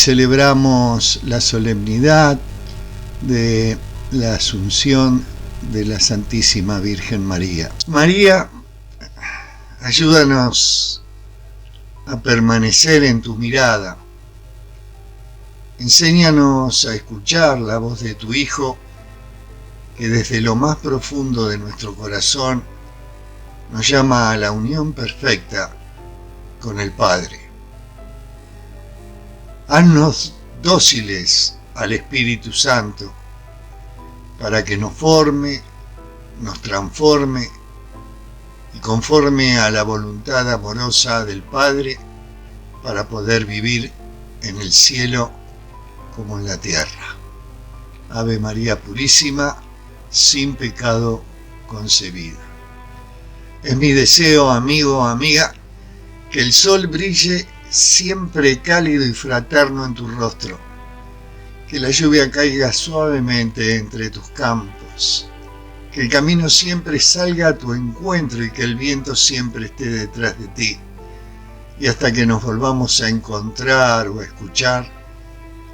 celebramos la solemnidad de la Asunción de la Santísima Virgen María. María, ayúdanos a permanecer en tu mirada. Enséñanos a escuchar la voz de tu Hijo, que desde lo más profundo de nuestro corazón nos llama a la unión perfecta con el Padre. Haznos dóciles al Espíritu Santo para que nos forme, nos transforme y conforme a la voluntad amorosa del Padre para poder vivir en el cielo como en la tierra. Ave María Purísima, sin pecado concebida. Es mi deseo, amigo, amiga, que el sol brille siempre cálido y fraterno en tu rostro, que la lluvia caiga suavemente entre tus campos, que el camino siempre salga a tu encuentro y que el viento siempre esté detrás de ti, y hasta que nos volvamos a encontrar o a escuchar,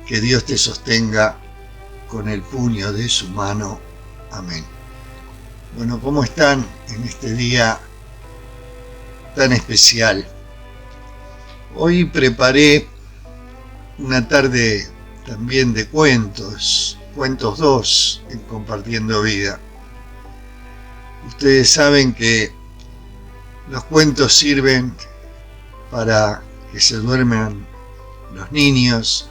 que Dios te sostenga con el puño de su mano. Amén. Bueno, ¿cómo están en este día tan especial? Hoy preparé una tarde también de cuentos 2 en Compartiendo Vida. Ustedes saben que los cuentos sirven para que se duerman los niños,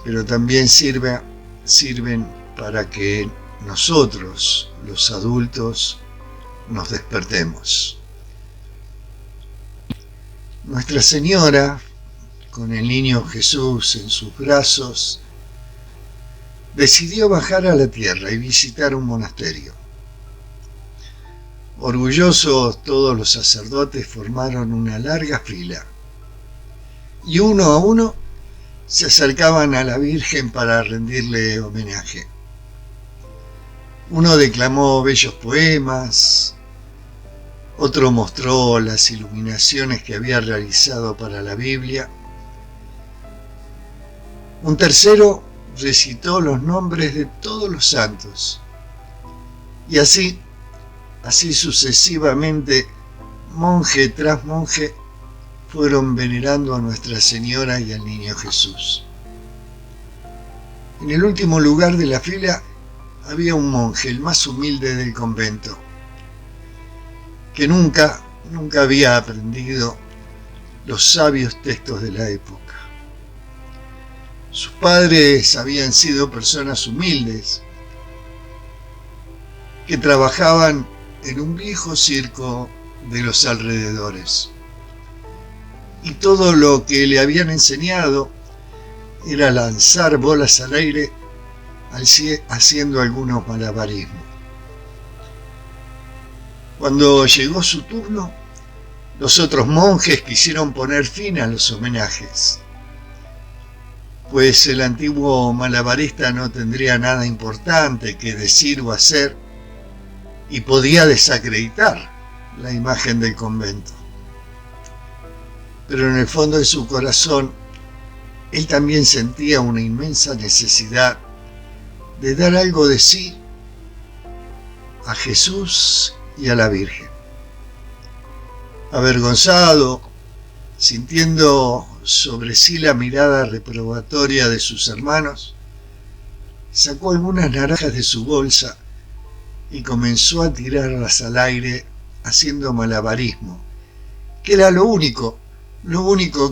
pero también sirven para que nosotros, los adultos, nos despertemos. Nuestra Señora, con el niño Jesús en sus brazos, decidió bajar a la tierra y visitar un monasterio. Orgullosos, todos los sacerdotes formaron una larga fila y uno a uno se acercaban a la Virgen para rendirle homenaje. Uno declamó bellos poemas, otro mostró las iluminaciones que había realizado para la Biblia, un tercero recitó los nombres de todos los santos, y así sucesivamente, monje tras monje, fueron venerando a Nuestra Señora y al Niño Jesús. En el último lugar de la fila había un monje, el más humilde del convento, que nunca había aprendido los sabios textos de la época. Sus padres habían sido personas humildes, que trabajaban en un viejo circo de los alrededores. Y todo lo que le habían enseñado era lanzar bolas al aire haciendo algunos malabarismos. Cuando llegó su turno, los otros monjes quisieron poner fin a los homenajes, pues el antiguo malabarista no tendría nada importante que decir o hacer y podía desacreditar la imagen del convento. Pero en el fondo de su corazón, él también sentía una inmensa necesidad de dar algo de sí a Jesús y a la Virgen. Avergonzado, sintiendo sobre sí la mirada reprobatoria de sus hermanos, sacó algunas naranjas de su bolsa y comenzó a tirarlas al aire haciendo malabarismo, que era lo único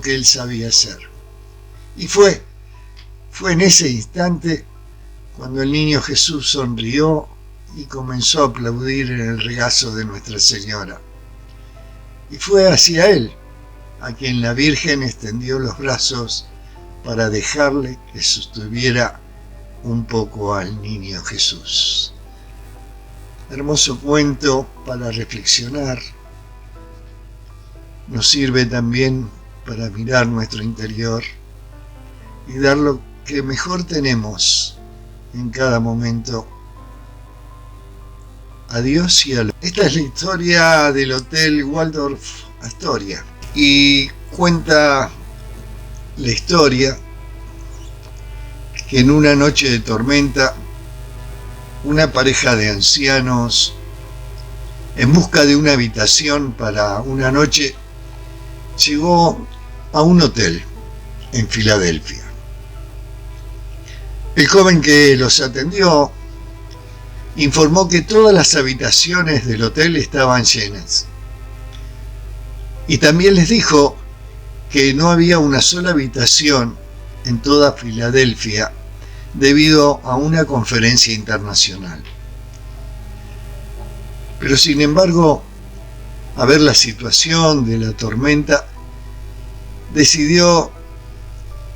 que él sabía hacer. Y fue en ese instante cuando el niño Jesús sonrió y comenzó a aplaudir en el regazo de Nuestra Señora. Y fue hacia él a quien la Virgen extendió los brazos para dejarle que sostuviera un poco al niño Jesús. Hermoso cuento para reflexionar. Nos sirve también para mirar nuestro interior y dar lo que mejor tenemos en cada momento a Dios y a los. Esta es la historia del Hotel Waldorf Astoria y cuenta la historia que en una noche de tormenta, una pareja de ancianos, en busca de una habitación para una noche, llegó a un hotel en Filadelfia. El joven que los atendió informó que todas las habitaciones del hotel estaban llenas. Y también les dijo que no había una sola habitación en toda Filadelfia debido a una conferencia internacional. Pero sin embargo, a ver la situación de la tormenta, decidió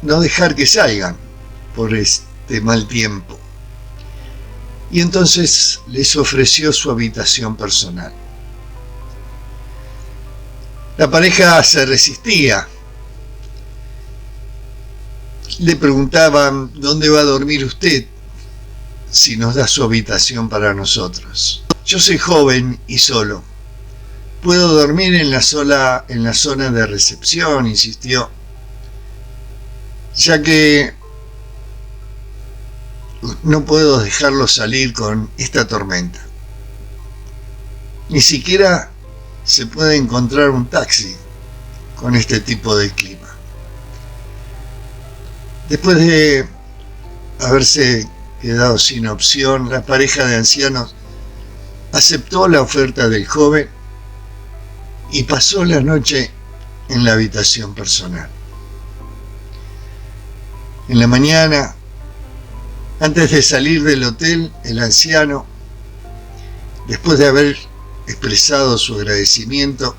no dejar que salgan por este mal tiempo. Y entonces les ofreció su habitación personal. La pareja se resistía. Le preguntaban: ¿dónde va a dormir usted si nos da su habitación para nosotros? Yo soy joven y solo. ¿Puedo dormir en la zona de recepción?, insistió, ya que no puedo dejarlo salir con esta tormenta. Ni siquiera se puede encontrar un taxi con este tipo de clima. Después de haberse quedado sin opción, la pareja de ancianos aceptó la oferta del joven y pasó la noche en la habitación personal. En la mañana, antes de salir del hotel, el anciano, después de haber expresado su agradecimiento,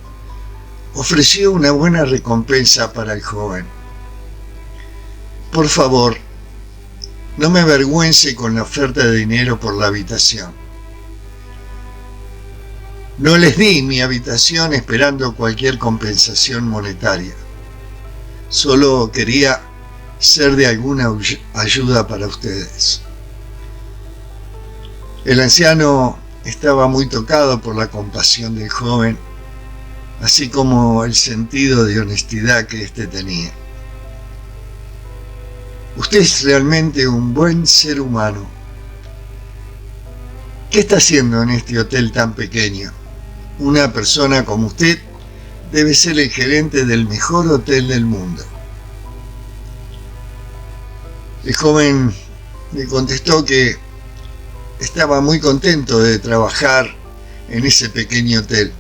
ofreció una buena recompensa para el joven. Por favor, no me avergüence con la oferta de dinero por la habitación. No les di mi habitación esperando cualquier compensación monetaria. Solo quería ser de alguna ayuda para ustedes. El anciano estaba muy tocado por la compasión del joven, así como el sentido de honestidad que éste tenía. Usted es realmente un buen ser humano. ¿Qué está haciendo en este hotel tan pequeño? Una persona como usted debe ser el gerente del mejor hotel del mundo. El joven le contestó que estaba muy contento de trabajar en ese pequeño hotel.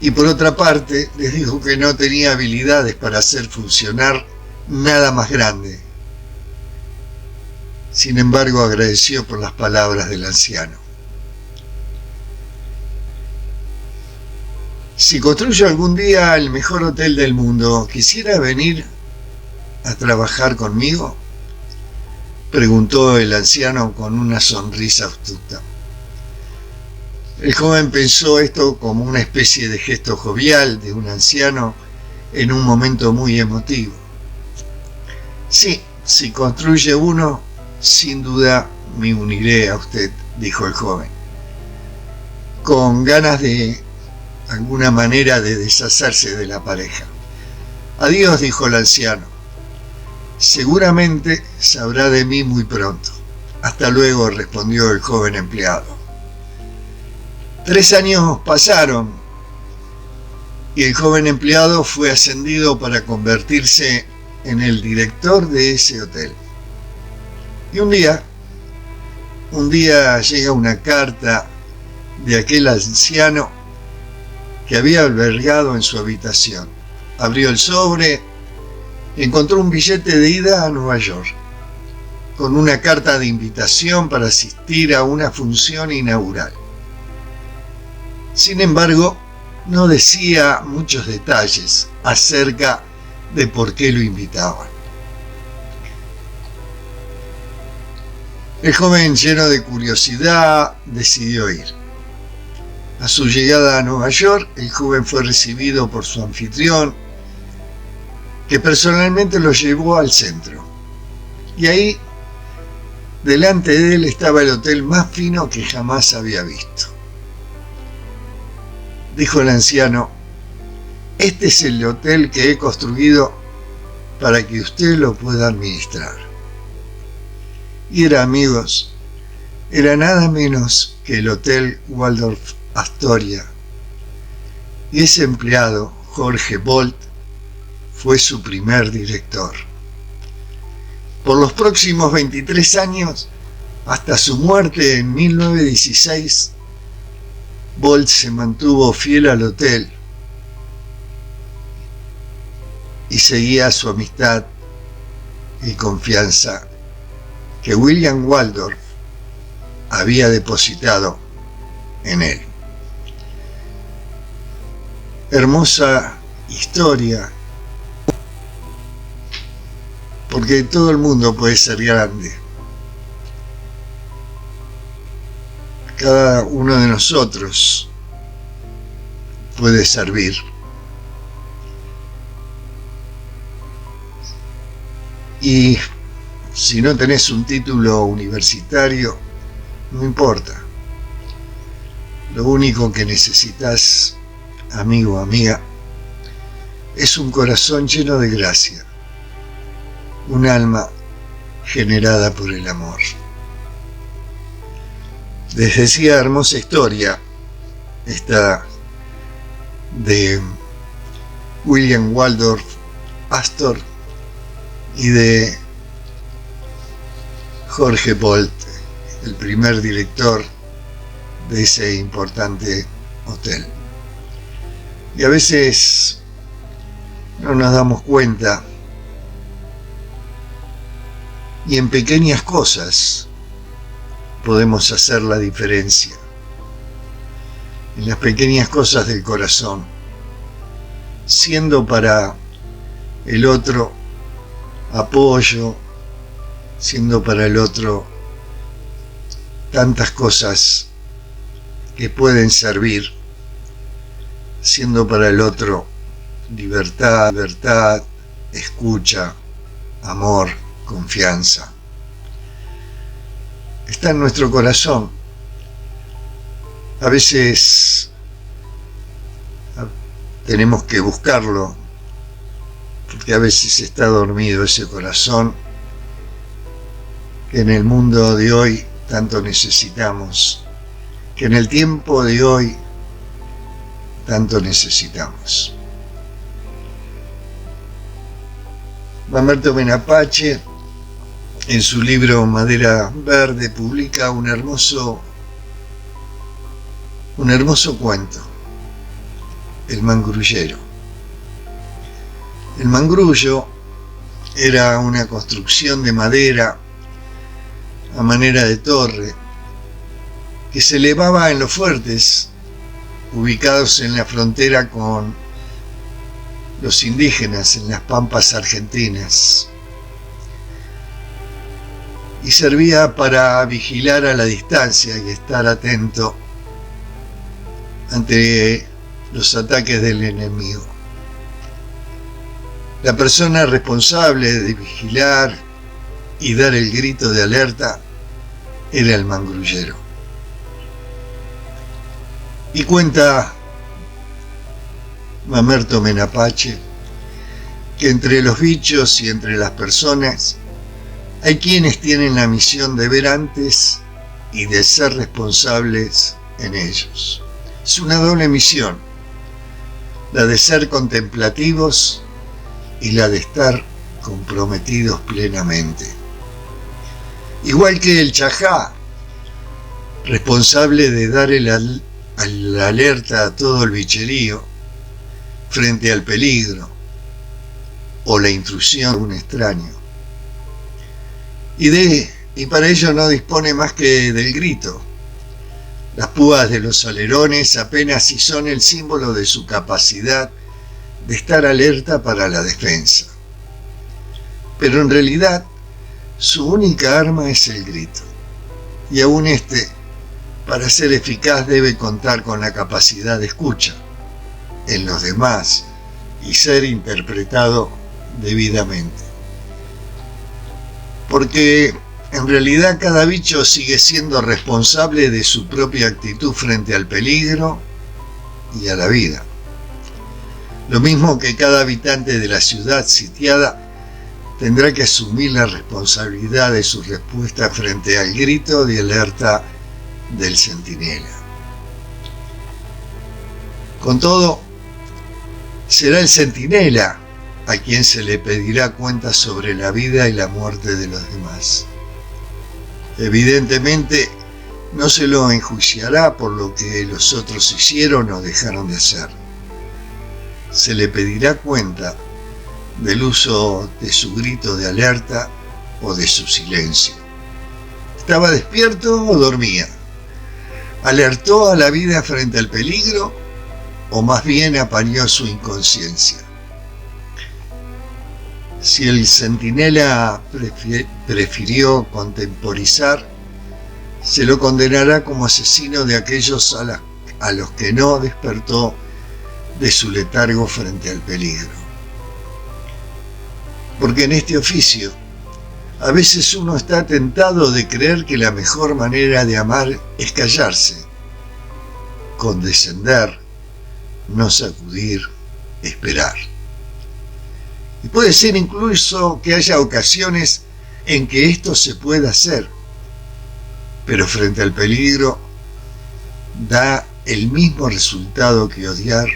Y por otra parte, les dijo que no tenía habilidades para hacer funcionar nada más grande. Sin embargo, agradeció por las palabras del anciano. Si construyo algún día el mejor hotel del mundo, ¿quisiera venir a trabajar conmigo?, preguntó el anciano con una sonrisa astuta. El joven pensó esto como una especie de gesto jovial de un anciano en un momento muy emotivo. Sí, si construye uno, sin duda me uniré a usted, dijo el joven, con ganas de alguna manera de deshacerse de la pareja. Adiós, dijo el anciano. Seguramente sabrá de mí muy pronto. Hasta luego, respondió el joven empleado. 3 años pasaron y el joven empleado fue ascendido para convertirse en el director de ese hotel. Y un día llega una carta de aquel anciano que había albergado en su habitación. Abrió el sobre y encontró un billete de ida a Nueva York, con una carta de invitación para asistir a una función inaugural. Sin embargo, no decía muchos detalles acerca de por qué lo invitaban. El joven, lleno de curiosidad, decidió ir. A su llegada a Nueva York, el joven fue recibido por su anfitrión, que personalmente lo llevó al centro. Y ahí, delante de él, estaba el hotel más fino que jamás había visto. Dijo el anciano: este es el hotel que he construido para que usted lo pueda administrar. Y era, amigos, era nada menos que el Hotel Waldorf Astoria. Y ese empleado, Jorge Bolt, fue su primer director. Por los próximos 23 años, hasta su muerte en 1916, Bolt se mantuvo fiel al hotel y seguía su amistad y confianza que William Waldorf había depositado en él. Hermosa historia, porque todo el mundo puede ser grande. Cada uno de nosotros puede servir. Y si no tenés un título universitario, no importa. Lo único que necesitas, amigo o amiga, es un corazón lleno de gracia, un alma generada por el amor. Les decía, hermosa historia esta de William Waldorf Astor y de Jorge Bolt, el primer director de ese importante hotel. Y a veces no nos damos cuenta, y en pequeñas cosas podemos hacer la diferencia, en las pequeñas cosas del corazón, siendo para el otro apoyo, siendo para el otro tantas cosas que pueden servir, siendo para el otro libertad, escucha, amor, confianza. Está en nuestro corazón. A veces tenemos que buscarlo, porque a veces está dormido ese corazón que en el mundo de hoy tanto necesitamos, que en el tiempo de hoy tanto necesitamos. Mamerto Menapace, en su libro Madera Verde, publica un hermoso cuento, El Mangrullero. El mangrullo era una construcción de madera a manera de torre que se elevaba en los fuertes ubicados en la frontera con los indígenas en las pampas argentinas, y servía para vigilar a la distancia y estar atento ante los ataques del enemigo. La persona responsable de vigilar y dar el grito de alerta era el mangrullero. Y cuenta Mamerto Menapace que entre los bichos y entre las personas hay quienes tienen la misión de ver antes y de ser responsables en ellos. Es una doble misión, la de ser contemplativos y la de estar comprometidos plenamente. Igual que el chajá, responsable de dar la alerta a todo el bicherío frente al peligro o la intrusión de un extraño. Y para ello no dispone más que del grito. Las púas de los alerones apenas si son el símbolo de su capacidad de estar alerta para la defensa. Pero en realidad, su única arma es el grito. Y aún para ser eficaz, debe contar con la capacidad de escucha en los demás y ser interpretado debidamente. Porque en realidad cada bicho sigue siendo responsable de su propia actitud frente al peligro y a la vida. Lo mismo que cada habitante de la ciudad sitiada tendrá que asumir la responsabilidad de su respuesta frente al grito de alerta del centinela. Con todo, será el centinela a quien se le pedirá cuentas sobre la vida y la muerte de los demás. Evidentemente, no se lo enjuiciará por lo que los otros hicieron o dejaron de hacer. Se le pedirá cuenta del uso de su grito de alerta o de su silencio. ¿Estaba despierto o dormía? ¿Alertó a la vida frente al peligro o más bien apañó su inconsciencia? Si el centinela prefirió contemporizar, se lo condenará como asesino de aquellos a los que no despertó de su letargo frente al peligro. Porque en este oficio, a veces uno está tentado de creer que la mejor manera de amar es callarse, condescender, no sacudir, esperar. Y puede ser incluso que haya ocasiones en que esto se pueda hacer, pero frente al peligro da el mismo resultado que odiar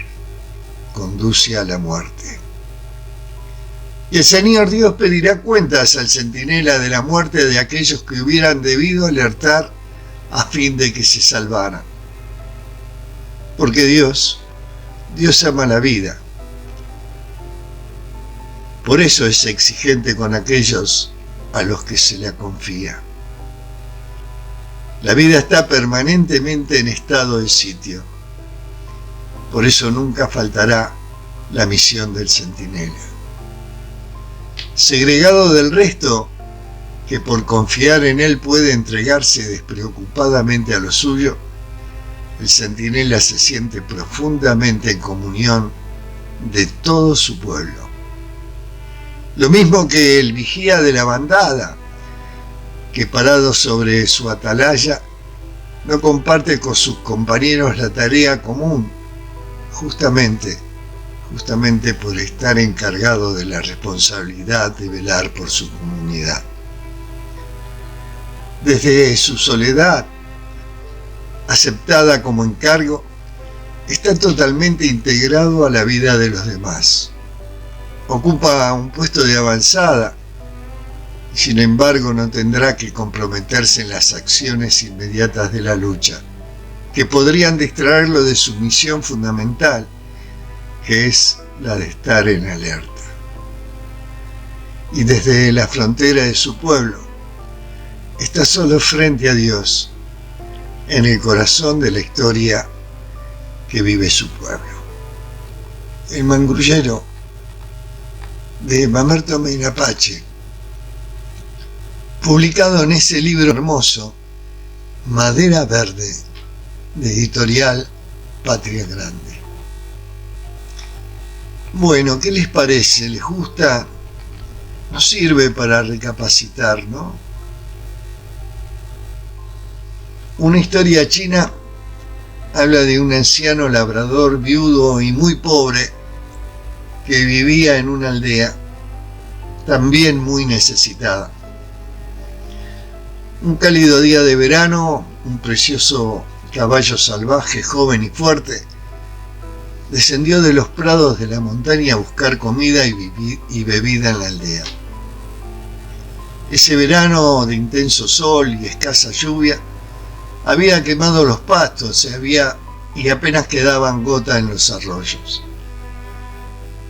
conduce a la muerte. Y el Señor Dios pedirá cuentas al centinela de la muerte de aquellos que hubieran debido alertar a fin de que se salvaran. Porque Dios ama la vida. Por eso es exigente con aquellos a los que se le confía. La vida está permanentemente en estado de sitio. Por eso nunca faltará la misión del centinela. Segregado del resto, que por confiar en él puede entregarse despreocupadamente a lo suyo, el centinela se siente profundamente en comunión de todo su pueblo. Lo mismo que el vigía de la bandada, que parado sobre su atalaya, no comparte con sus compañeros la tarea común, justamente por estar encargado de la responsabilidad de velar por su comunidad. Desde su soledad, aceptada como encargo, está totalmente integrado a la vida de los demás. Ocupa un puesto de avanzada y sin embargo no tendrá que comprometerse en las acciones inmediatas de la lucha, que podrían distraerlo de su misión fundamental, que es la de estar en alerta. Y desde la frontera de su pueblo, está solo frente a Dios, en el corazón de la historia que vive su pueblo. El mangrullero de Mamerto Meinapache, publicado en ese libro hermoso, Madera Verde, de editorial Patria Grande. Bueno, ¿qué les parece? ¿Les gusta? Nos sirve para recapacitar, ¿no? Una historia china habla de un anciano labrador viudo y muy pobre que vivía en una aldea también muy necesitada. Un cálido día de verano, un precioso caballo salvaje, joven y fuerte, descendió de los prados de la montaña a buscar comida y bebida en la aldea. Ese verano de intenso sol y escasa lluvia había quemado los pastos y apenas quedaban gotas en los arroyos.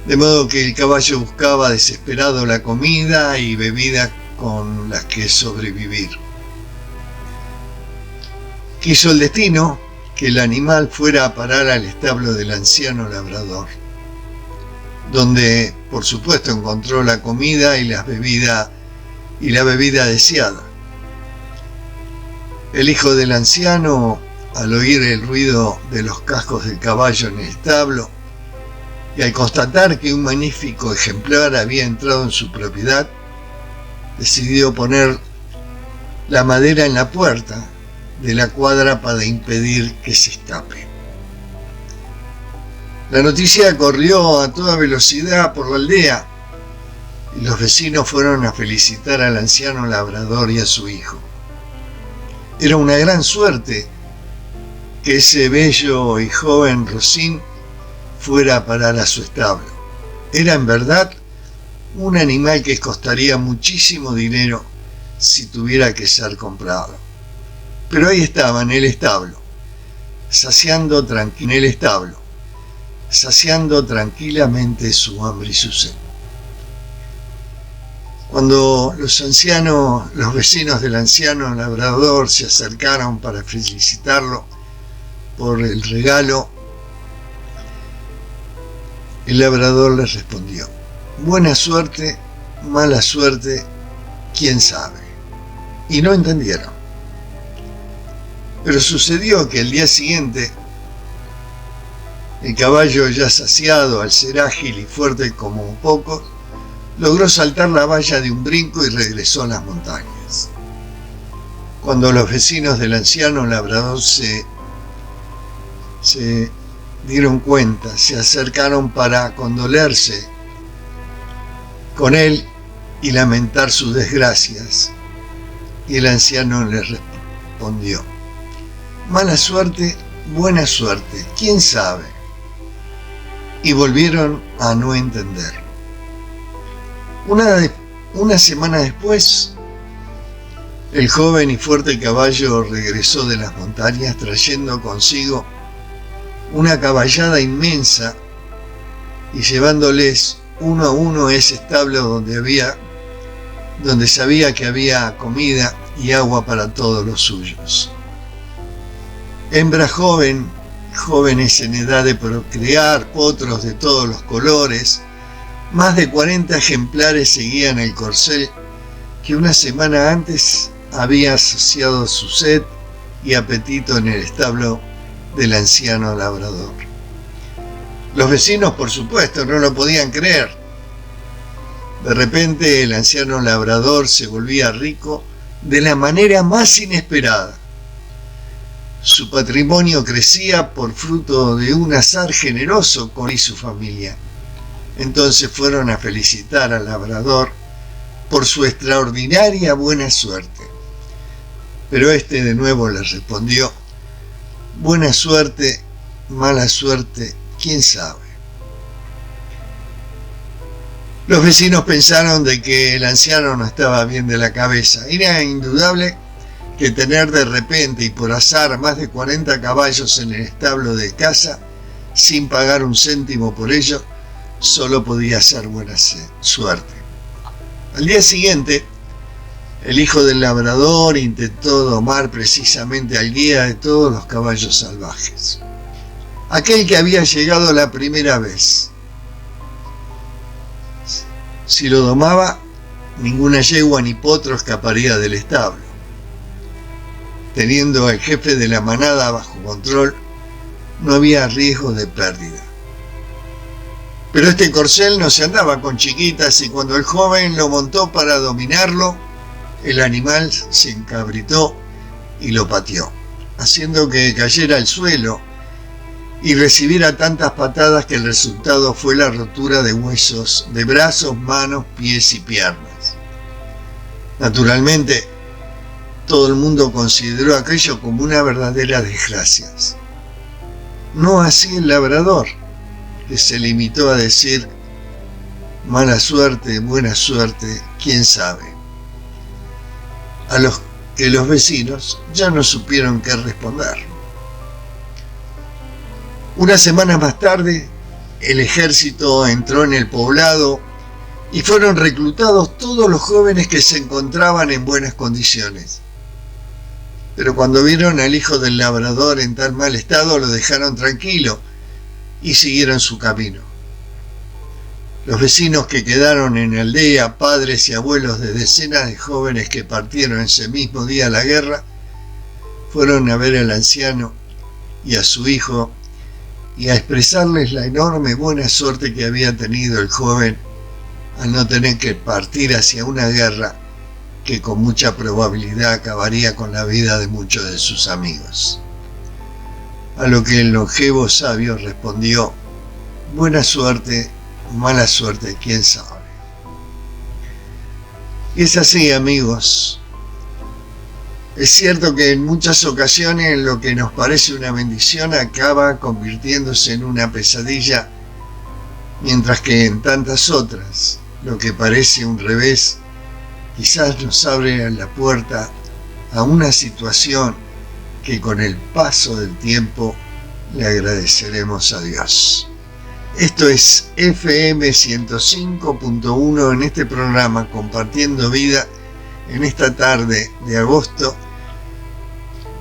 De modo que el caballo buscaba desesperado la comida y bebida con las que sobrevivir. Quiso el destino que el animal fuera a parar al establo del anciano labrador, donde por supuesto encontró la comida y la bebida deseada. El hijo del anciano, al oír el ruido de los cascos del caballo en el establo y al constatar que un magnífico ejemplar había entrado en su propiedad, decidió poner la madera en la puerta de la cuadra para impedir que se escape. La noticia corrió a toda velocidad por la aldea y los vecinos fueron a felicitar al anciano labrador y a su hijo. Era una gran suerte que ese bello y joven rocín fuera a parar a su establo. Era en verdad un animal que costaría muchísimo dinero si tuviera que ser comprado. Pero ahí estaba en el establo, saciando tranquilamente su hambre y su sed. Cuando los vecinos del anciano labrador se acercaron para felicitarlo por el regalo, el labrador les respondió: buena suerte, mala suerte, quién sabe. Y no entendieron. Pero sucedió que el día siguiente, el caballo, ya saciado, al ser ágil y fuerte como pocos, logró saltar la valla de un brinco y regresó a las montañas. Cuando los vecinos del anciano labrador se dieron cuenta, se acercaron para condolerse con él y lamentar sus desgracias, y el anciano les respondió: mala suerte, buena suerte, quién sabe. Y volvieron a no entender. Una semana después, el joven y fuerte caballo regresó de las montañas trayendo consigo una caballada inmensa y llevándoles uno a uno a ese establo donde sabía que había comida y agua para todos los suyos. Hembras jóvenes en edad de procrear, potros de todos los colores, más de 40 ejemplares seguían el corcel que una semana antes había saciado su sed y apetito en el establo del anciano labrador. Los vecinos, por supuesto, no lo podían creer. De repente el anciano labrador se volvía rico de la manera más inesperada. Su patrimonio crecía por fruto de un azar generoso con él y su familia. Entonces fueron a felicitar al labrador por su extraordinaria buena suerte. Pero este de nuevo les respondió: buena suerte, mala suerte, quién sabe. Los vecinos pensaron de que el anciano no estaba bien de la cabeza. Era indudable que tener de repente y por azar más de 40 caballos en el establo de casa, sin pagar un céntimo por ello, solo podía ser buena suerte. Al día siguiente, el hijo del labrador intentó domar precisamente al guía de todos los caballos salvajes, aquel que había llegado la primera vez. Si lo domaba, ninguna yegua ni potro escaparía del establo. Teniendo al jefe de la manada bajo control, no había riesgo de pérdida. Pero este corcel no se andaba con chiquitas, y cuando el joven lo montó para dominarlo, el animal se encabritó y lo pateó, haciendo que cayera al suelo y recibiera tantas patadas que el resultado fue la rotura de huesos de brazos, manos, pies y piernas. Naturalmente, todo el mundo consideró aquello como una verdadera desgracia. No así el labrador, que se limitó a decir: mala suerte, buena suerte, quién sabe. A los que los vecinos ya no supieron qué responder. Una semana más tarde, el ejército entró en el poblado y fueron reclutados todos los jóvenes que se encontraban en buenas condiciones. Pero cuando vieron al hijo del labrador en tan mal estado, lo dejaron tranquilo y siguieron su camino. Los vecinos que quedaron en la aldea, padres y abuelos de decenas de jóvenes que partieron ese mismo día a la guerra, fueron a ver al anciano y a su hijo y a expresarles la enorme buena suerte que había tenido el joven al no tener que partir hacia una guerra que con mucha probabilidad acabaría con la vida de muchos de sus amigos. A lo que el longevo sabio respondió: buena suerte, mala suerte, quién sabe. Y es así, amigos. Es cierto que en muchas ocasiones lo que nos parece una bendición acaba convirtiéndose en una pesadilla, mientras que en tantas otras lo que parece un revés quizás nos abre la puerta a una situación que con el paso del tiempo le agradeceremos a Dios. Esto es FM 105.1 en este programa Compartiendo Vida en esta tarde de agosto,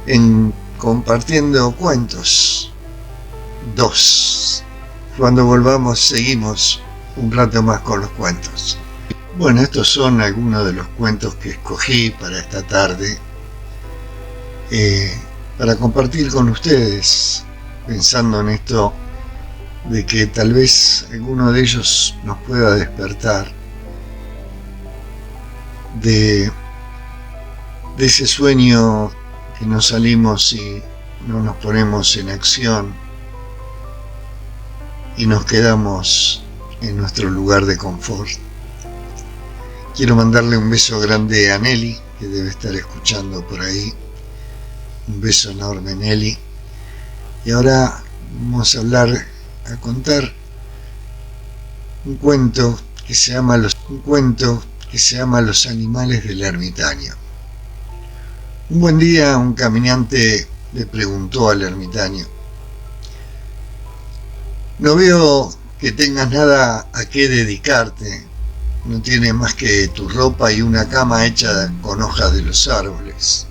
en Compartiendo Cuentos 2. Cuando volvamos seguimos un rato más con los cuentos. Bueno, estos son algunos de los cuentos que escogí para esta tarde, para compartir con ustedes, pensando en esto de que tal vez alguno de ellos nos pueda despertar de ese sueño que no salimos y no nos ponemos en acción y nos quedamos en nuestro lugar de confort. Quiero mandarle un beso grande a Nelly, que debe estar escuchando por ahí. Un beso enorme, Nelly. Y ahora vamos a contar un cuento que se llama Los animales del ermitaño. Un buen día un caminante le preguntó al ermitaño: no veo que tengas nada a qué dedicarte, no tienes más que tu ropa y una cama hecha con hojas de los árboles.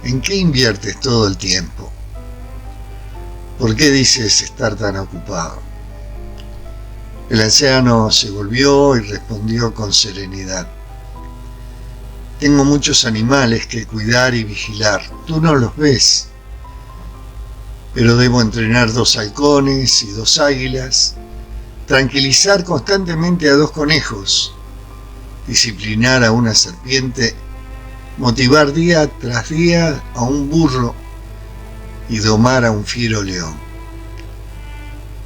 ¿En qué inviertes todo el tiempo? ¿Por qué dices estar tan ocupado? El anciano se volvió y respondió con serenidad: tengo muchos animales que cuidar y vigilar, tú no los ves, pero debo entrenar 2 halcones y 2 águilas, tranquilizar constantemente a 2 conejos, disciplinar a una serpiente, motivar día tras día a un burro y domar a un fiero león.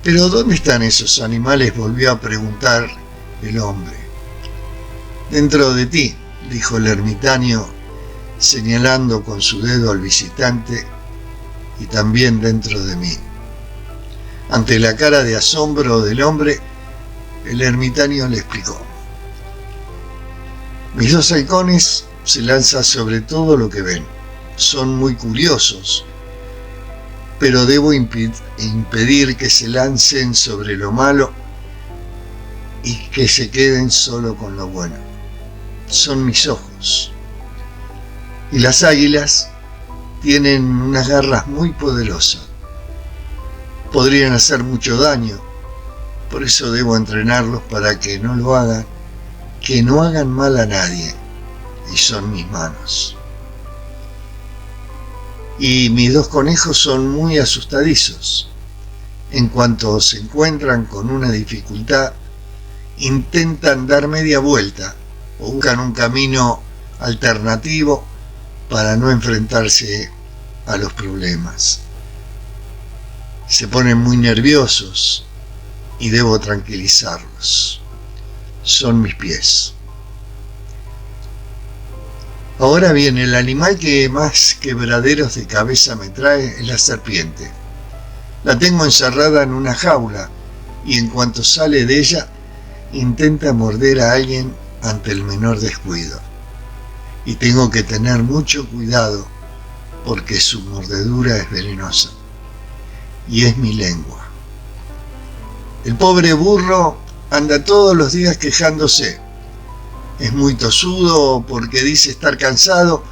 ¿Pero dónde están esos animales?, volvió a preguntar el hombre. Dentro de ti, dijo el ermitaño, señalando con su dedo al visitante, y también dentro de mí. Ante la cara de asombro del hombre, el ermitaño le explicó: mis 2 halcones se lanzan sobre todo lo que ven. Son muy curiosos, pero debo impedir que se lancen sobre lo malo y que se queden solo con lo bueno. Son mis ojos. Y las águilas tienen unas garras muy poderosas. Podrían hacer mucho daño, por eso debo entrenarlos para que no lo hagan, que no hagan mal a nadie, y son mis manos. Y mis 2 conejos son muy asustadizos. En cuanto se encuentran con una dificultad, intentan dar media vuelta o buscan un camino alternativo para no enfrentarse a los problemas. Se ponen muy nerviosos y debo tranquilizarlos. Son mis pies. Ahora bien, el animal que más quebraderos de cabeza me trae es la serpiente. La tengo encerrada en una jaula y en cuanto sale de ella intenta morder a alguien ante el menor descuido. Y tengo que tener mucho cuidado porque su mordedura es venenosa. Y es mi lengua. El pobre burro anda todos los días quejándose. Es muy tosudo porque dice estar cansado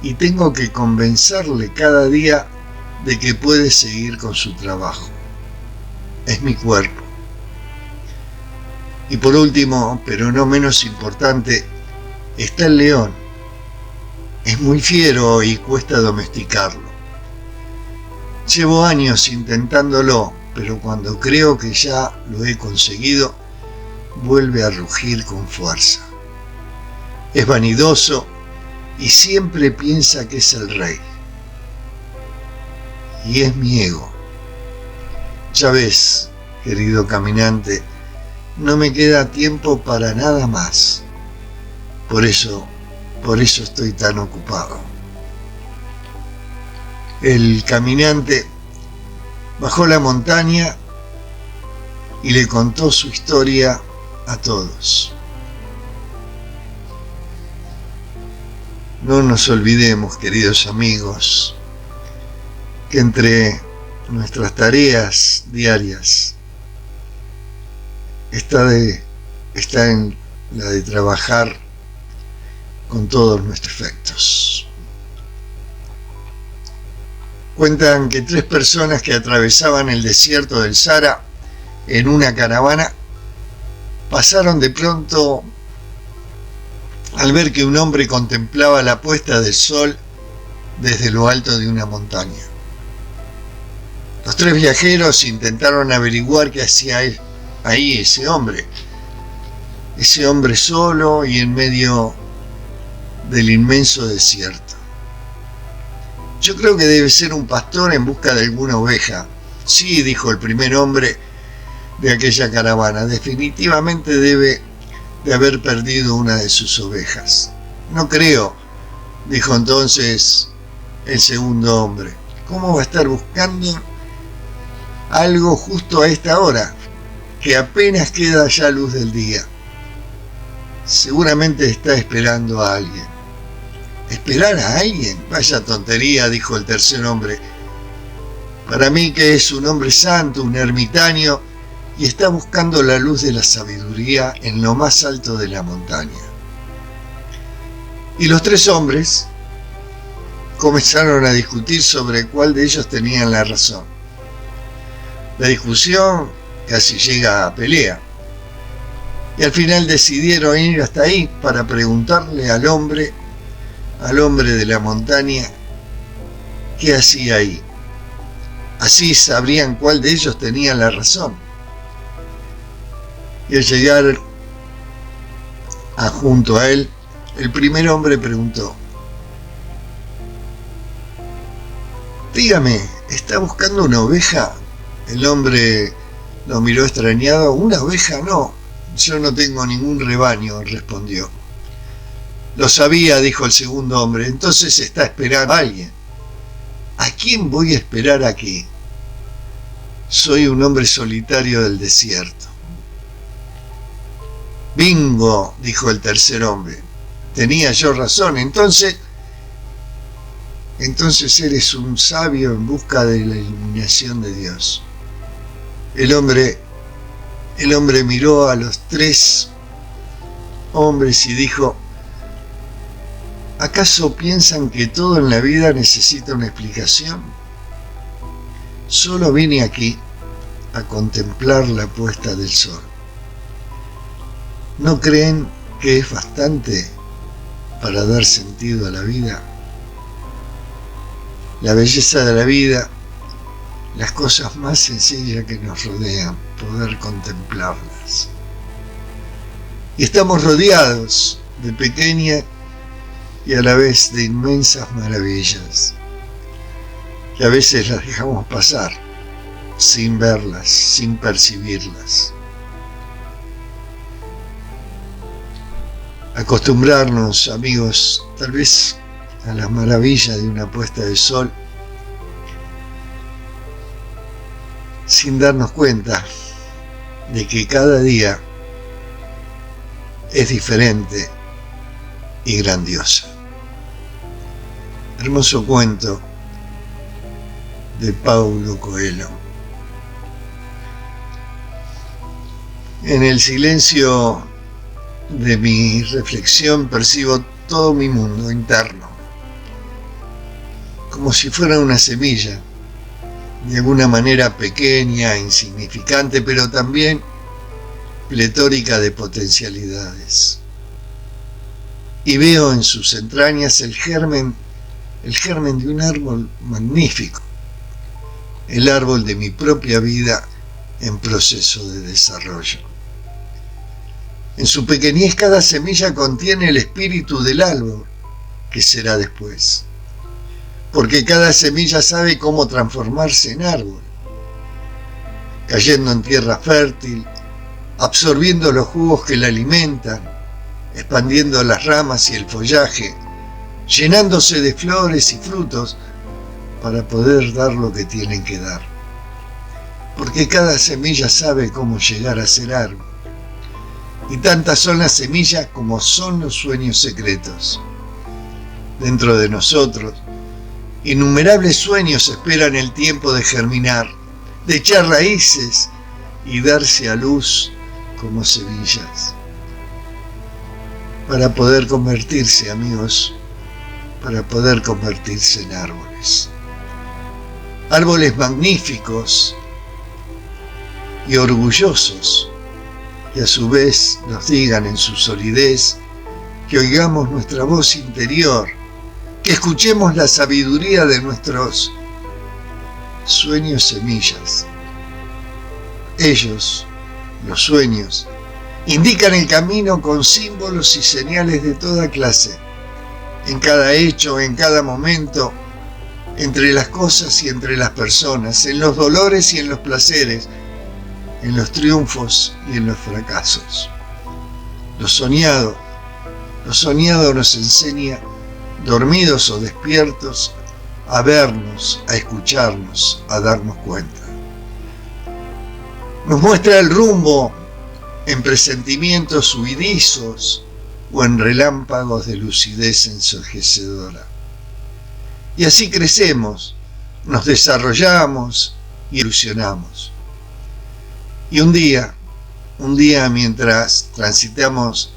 y tengo que convencerle cada día de que puede seguir con su trabajo. Es mi cuerpo. Y por último, pero no menos importante, está el león. Es muy fiero y cuesta domesticarlo. Llevo años intentándolo, pero cuando creo que ya lo he conseguido, vuelve a rugir con fuerza. Es vanidoso y siempre piensa que es el rey. Y es mi ego. Ya ves, querido caminante, no me queda tiempo para nada más. Por eso estoy tan ocupado. El caminante bajó la montaña y le contó su historia a todos. No nos olvidemos, queridos amigos, que entre nuestras tareas diarias está en la de trabajar con todos nuestros efectos. Cuentan que 3 personas que atravesaban el desierto del Sahara en una caravana pasaron de pronto al ver que un hombre contemplaba la puesta del sol desde lo alto de una montaña. Los 3 viajeros intentaron averiguar qué hacía ahí ese hombre solo y en medio del inmenso desierto. Yo creo que debe ser un pastor en busca de alguna oveja. Sí, dijo el primer hombre de aquella caravana, definitivamente debe de haber perdido una de sus ovejas. No creo, dijo entonces el segundo hombre. ¿Cómo va a estar buscando algo justo a esta hora, que apenas queda ya luz del día? Seguramente está esperando a alguien. ¿Esperar a alguien? Vaya tontería, dijo el tercer hombre. Para mí que es un hombre santo, un ermitaño, y está buscando la luz de la sabiduría en lo más alto de la montaña. Y los 3 hombres comenzaron a discutir sobre cuál de ellos tenían la razón. La discusión casi llega a pelea. Y al final decidieron ir hasta ahí para preguntarle al hombre de la montaña qué hacía ahí. Así sabrían cuál de ellos tenía la razón. Y al llegar junto a él, el primer hombre preguntó: dígame, ¿está buscando una oveja? El hombre lo miró extrañado. ¿Una oveja? No, yo no tengo ningún rebaño, respondió. Lo sabía, dijo el segundo hombre. Entonces está esperando a alguien. ¿A quién voy a esperar aquí? Soy un hombre solitario del desierto. Bingo, dijo el tercer hombre. Tenía yo razón. Entonces eres un sabio en busca de la iluminación de Dios. El hombre miró a los 3 hombres y dijo: ¿acaso piensan que todo en la vida necesita una explicación? Solo vine aquí a contemplar la puesta del sol. ¿No creen que es bastante para dar sentido a la vida? La belleza de la vida, las cosas más sencillas que nos rodean, poder contemplarlas. Y estamos rodeados de pequeñas y a la vez de inmensas maravillas, que a veces las dejamos pasar sin verlas, sin percibirlas. Acostumbrarnos, amigos, tal vez a las maravillas de una puesta de sol, sin darnos cuenta de que cada día es diferente y grandiosa. Hermoso cuento de Paulo Coelho. En el silencio de mi reflexión percibo todo mi mundo interno, como si fuera una semilla, de alguna manera pequeña, insignificante, pero también pletórica de potencialidades. Y veo en sus entrañas el germen de un árbol magnífico, el árbol de mi propia vida en proceso de desarrollo. En su pequeñez cada semilla contiene el espíritu del árbol que será después, porque cada semilla sabe cómo transformarse en árbol, cayendo en tierra fértil, absorbiendo los jugos que la alimentan, expandiendo las ramas y el follaje, llenándose de flores y frutos para poder dar lo que tienen que dar. Porque cada semilla sabe cómo llegar a ser árbol. Y tantas son las semillas como son los sueños secretos. Dentro de nosotros, innumerables sueños esperan el tiempo de germinar, de echar raíces y darse a luz como semillas. Para poder convertirse, amigos, para poder convertirse en árboles. Árboles magníficos y orgullosos, que a su vez nos digan en su solidez, que oigamos nuestra voz interior, que escuchemos la sabiduría de nuestros sueños semillas. Ellos, los sueños, indican el camino con símbolos y señales de toda clase, en cada hecho, en cada momento, entre las cosas y entre las personas, en los dolores y en los placeres, en los triunfos y en los fracasos. Lo soñado nos enseña, dormidos o despiertos, a vernos, a escucharnos, a darnos cuenta. Nos muestra el rumbo en presentimientos huidizos o en relámpagos de lucidez ensojecedora. Y así crecemos, nos desarrollamos y ilusionamos. Y un día mientras transitamos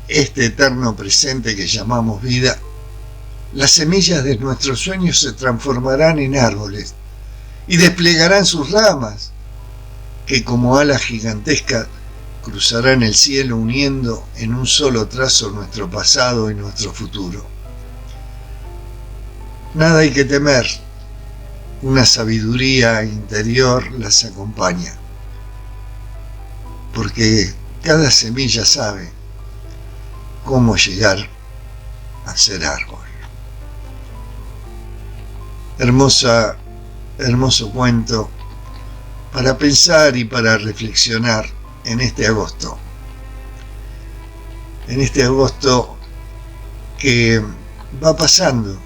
este eterno presente que llamamos vida, las semillas de nuestros sueños se transformarán en árboles y desplegarán sus ramas, que como alas gigantescas cruzarán el cielo uniendo en un solo trazo nuestro pasado y nuestro futuro. Nada hay que temer, una sabiduría interior las acompaña, porque cada semilla sabe cómo llegar a ser árbol. Hermoso cuento para pensar y para reflexionar en este agosto. En este agosto que va pasando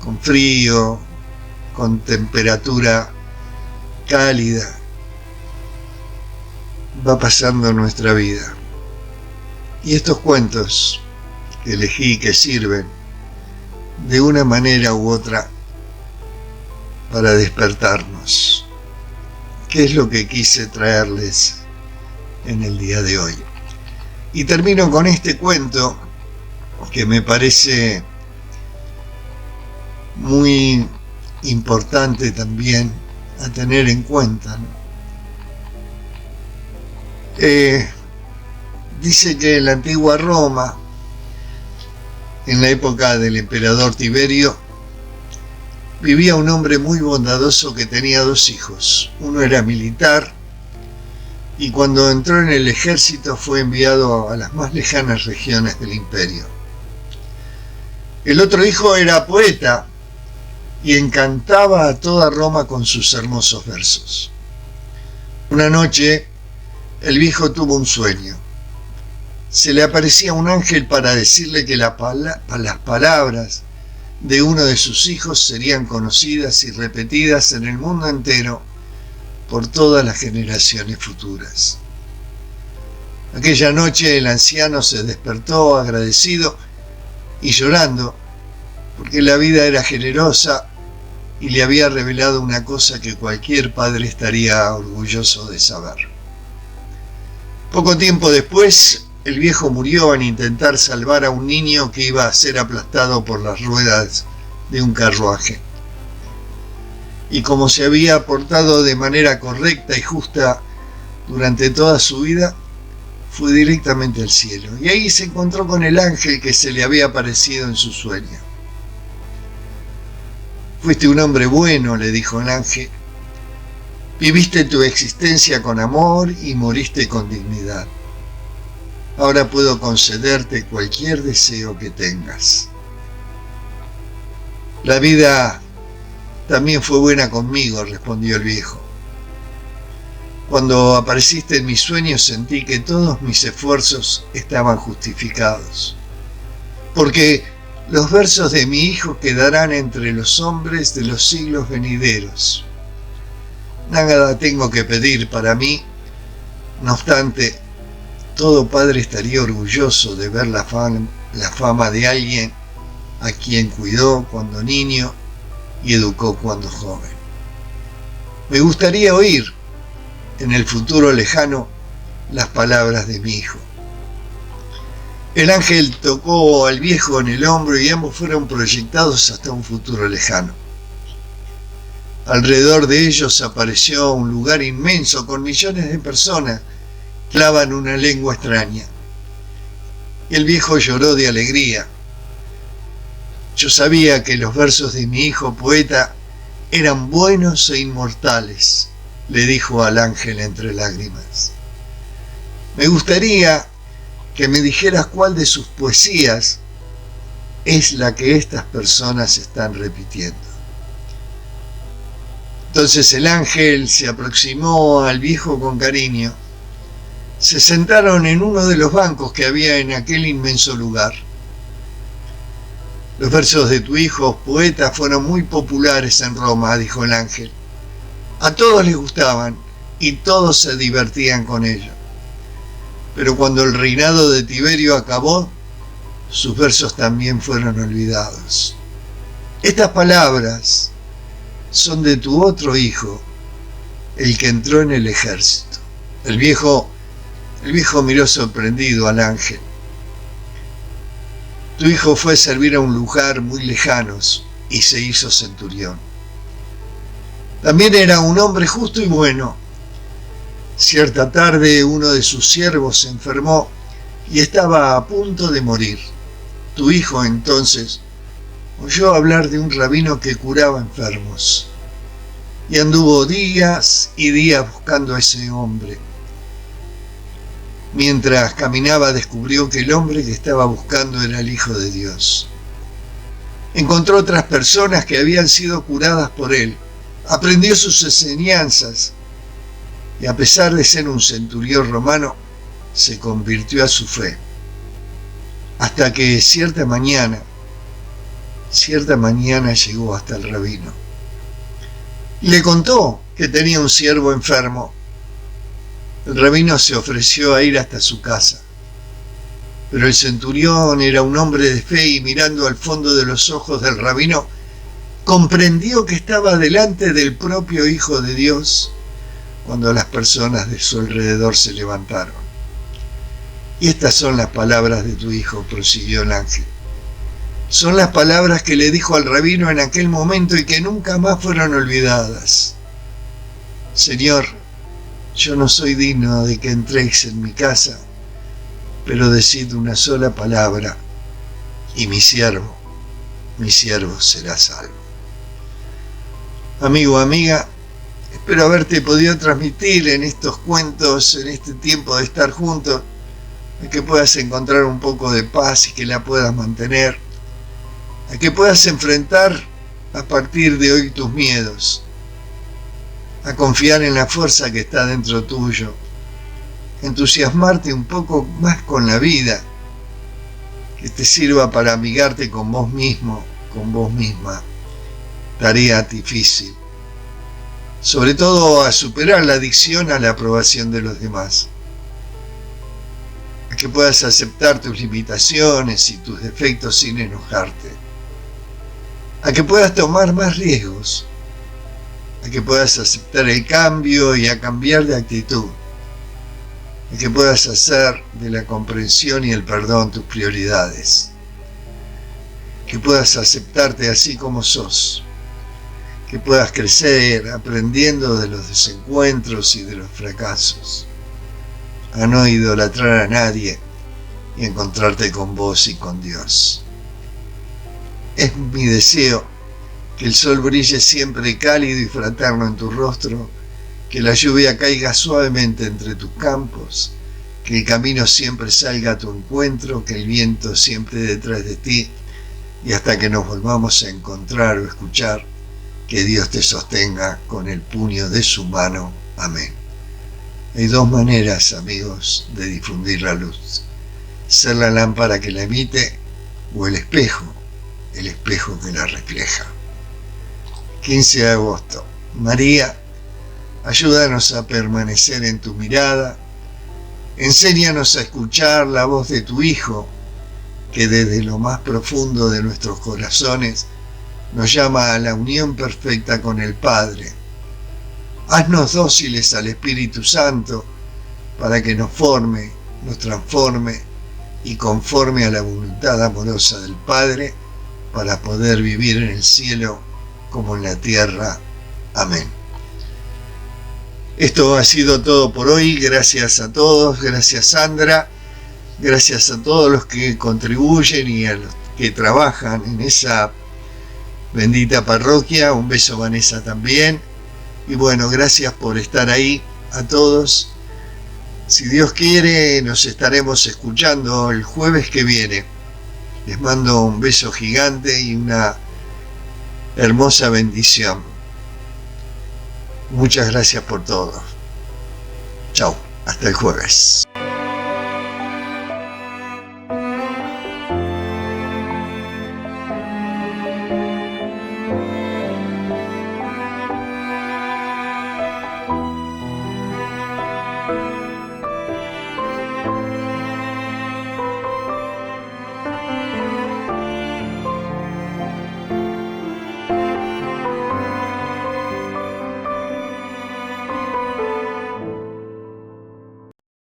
con frío, con temperatura cálida, va pasando nuestra vida. Y estos cuentos que elegí, que sirven de una manera u otra para despertarnos. ¿Qué es lo que quise traerles en el día de hoy? Y termino con este cuento que me parece muy importante también a tener en cuenta, ¿no? Dice que en la antigua Roma, en la época del emperador Tiberio, vivía un hombre muy bondadoso que tenía 2 hijos. Uno era militar y cuando entró en el ejército fue enviado a las más lejanas regiones del imperio. El otro hijo era poeta y encantaba a toda Roma con sus hermosos versos. Una noche, el viejo tuvo un sueño. Se le aparecía un ángel para decirle que las palabras de uno de sus hijos serían conocidas y repetidas en el mundo entero por todas las generaciones futuras. Aquella noche el anciano se despertó agradecido y llorando, porque la vida era generosa y le había revelado una cosa que cualquier padre estaría orgulloso de saber. Poco tiempo después, el viejo murió en intentar salvar a un niño que iba a ser aplastado por las ruedas de un carruaje. Y como se había portado de manera correcta y justa durante toda su vida, fue directamente al cielo. Y ahí se encontró con el ángel que se le había aparecido en su sueño. Fuiste un hombre bueno, le dijo el ángel. Viviste tu existencia con amor y moriste con dignidad. Ahora puedo concederte cualquier deseo que tengas. La vida también fue buena conmigo, respondió el viejo. Cuando apareciste en mis sueños sentí que todos mis esfuerzos estaban justificados, porque los versos de mi hijo quedarán entre los hombres de los siglos venideros. Nada tengo que pedir para mí, no obstante, todo padre estaría orgulloso de ver la fama de alguien a quien cuidó cuando niño y educó cuando joven. Me gustaría oír en el futuro lejano las palabras de mi hijo. El ángel tocó al viejo en el hombro y ambos fueron proyectados hasta un futuro lejano. Alrededor de ellos apareció un lugar inmenso con millones de personas que hablaban una lengua extraña. Y el viejo lloró de alegría. Yo sabía que los versos de mi hijo poeta eran buenos e inmortales, le dijo al ángel entre lágrimas. Me gustaría que me dijeras cuál de sus poesías es la que estas personas están repitiendo. Entonces el ángel se aproximó al viejo con cariño. Se sentaron en uno de los bancos que había en aquel inmenso lugar. Los versos de tu hijo, poeta, fueron muy populares en Roma, dijo el ángel. A todos les gustaban y todos se divertían con ellos. Pero cuando el reinado de Tiberio acabó, sus versos también fueron olvidados. Estas palabras son de tu otro hijo, el que entró en el ejército. El viejo miró sorprendido al ángel. Tu hijo fue a servir a un lugar muy lejanos y se hizo centurión. También era un hombre justo y bueno. Cierta tarde uno de sus siervos se enfermó y estaba a punto de morir. Tu hijo entonces oyó hablar de un rabino que curaba enfermos y anduvo días y días buscando a ese hombre. Mientras caminaba descubrió que el hombre que estaba buscando era el Hijo de Dios. Encontró otras personas que habían sido curadas por él, aprendió sus enseñanzas y a pesar de ser un centurión romano, se convirtió a su fe. Hasta que cierta mañana llegó hasta el rabino. Y le contó que tenía un siervo enfermo. El rabino se ofreció a ir hasta su casa. Pero el centurión era un hombre de fe y mirando al fondo de los ojos del rabino, comprendió que estaba delante del propio Hijo de Dios cuando las personas de su alrededor se levantaron. Y estas son las palabras de tu hijo, prosiguió el ángel. Son las palabras que le dijo al rabino en aquel momento y que nunca más fueron olvidadas. Señor, yo no soy digno de que entréis en mi casa, pero decid una sola palabra y mi siervo será salvo. Amigo, amiga, espero haberte podido transmitir en estos cuentos, en este tiempo de estar juntos, que puedas encontrar un poco de paz y que la puedas mantener, a que puedas enfrentar a partir de hoy tus miedos, a confiar en la fuerza que está dentro tuyo, entusiasmarte un poco más con la vida, que te sirva para amigarte con vos mismo, con vos misma, tarea difícil, sobre todo a superar la adicción a la aprobación de los demás, a que puedas aceptar tus limitaciones y tus defectos sin enojarte, a que puedas tomar más riesgos, a que puedas aceptar el cambio y a cambiar de actitud, a que puedas hacer de la comprensión y el perdón tus prioridades, que puedas aceptarte así como sos, que puedas crecer aprendiendo de los desencuentros y de los fracasos, a no idolatrar a nadie y encontrarte con vos y con Dios. Es mi deseo que el sol brille siempre cálido y fraterno en tu rostro, que la lluvia caiga suavemente entre tus campos, que el camino siempre salga a tu encuentro, que el viento siempre detrás de ti, y hasta que nos volvamos a encontrar o escuchar, que Dios te sostenga con el puño de su mano. Amén. Hay dos maneras, amigos, de difundir la luz: ser la lámpara que la emite o el espejo que la refleja. 15 de agosto. María, ayúdanos a permanecer en tu mirada, enséñanos a escuchar la voz de tu Hijo, que desde lo más profundo de nuestros corazones nos llama a la unión perfecta con el Padre. Haznos dóciles al Espíritu Santo para que nos forme, nos transforme y conforme a la voluntad amorosa del Padre, para poder vivir en el cielo como en la tierra. Amén. Esto ha sido todo por hoy. Gracias a todos, gracias Sandra, gracias a todos los que contribuyen y a los que trabajan en esa bendita parroquia. Un beso, Vanessa, también. Y bueno, gracias por estar ahí a todos. Si Dios quiere, nos estaremos escuchando el jueves que viene. Les mando un beso gigante y una hermosa bendición. Muchas gracias por todo. Chau, hasta el jueves.